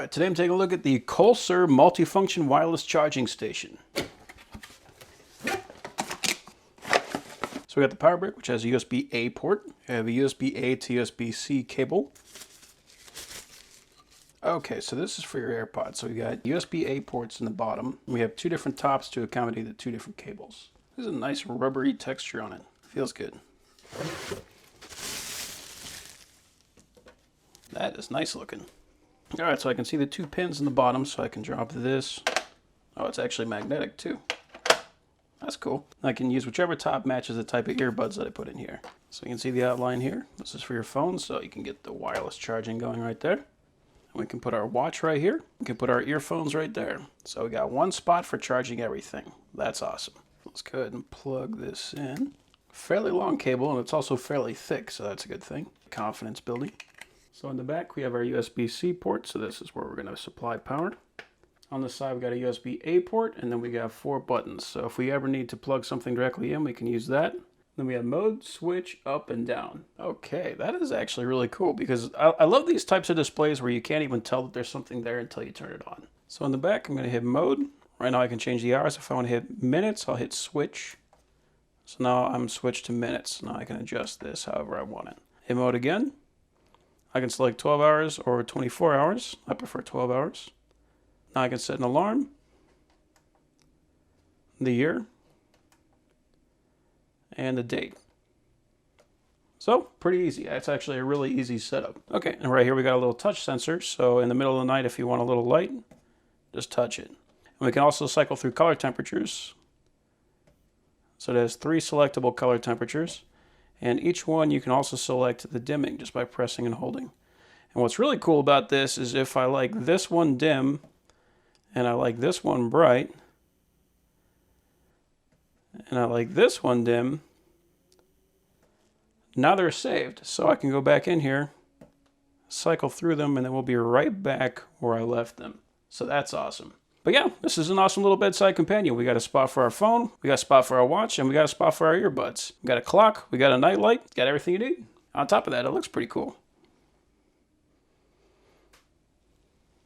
Alright, today I'm taking a look at the Colsur multifunction wireless charging station. So we got the power brick, which has a USB-A port. We have a USB-A to USB-C cable. Okay, so this is for your AirPods. So we got USB-A ports in the bottom. We have two different tops to accommodate the two different cables. There's a nice rubbery texture on it. Feels good. That is nice looking. Alright, so I can see the two pins in the bottom, so I can drop this. Oh, it's actually magnetic too. That's cool. I can use whichever top matches the type of earbuds that I put in here. So you can see the outline here. This is for your phone, so you can get the wireless charging going right there. We can put our watch right here. We can put our earphones right there. So we got one spot for charging everything. That's awesome. Let's go ahead and plug this in. Fairly long cable, and it's also fairly thick, so that's a good thing. Confidence building. So in the back, we have our USB-C port, so this is where we're going to supply power. On the side, we got a USB-A port, and then we got 4 buttons. So if we ever need to plug something directly in, we can use that. Then we have mode, switch, up and down. Okay, that is actually really cool because I love these types of displays where you can't even tell that there's something there until you turn it on. So in the back, I'm going to hit mode. Right now I can change the hours. If I want to hit minutes, I'll hit switch. So now I'm switched to minutes. Now I can adjust this however I want it. Hit mode again. I can select 12 hours or 24 hours. I prefer 12 hours. Now I can set an alarm, the year, and the date. So, pretty easy. That's actually a really easy setup. Okay, and right here we got a little touch sensor. So in the middle of the night, if you want a little light, just touch it. And we can also cycle through color temperatures. So there's 3 selectable color temperatures. And each one you can also select the dimming just by pressing and holding. And what's really cool about this is if I like this one dim and I like this one bright and I like this one dim, now they're saved. So I can go back in here, cycle through them, and then we'll be right back where I left them. So that's awesome. But yeah, this is an awesome little bedside companion. We got a spot for our phone, we got a spot for our watch, and we got a spot for our earbuds. We got a clock, we got a night light, got everything you need. On top of that, it looks pretty cool.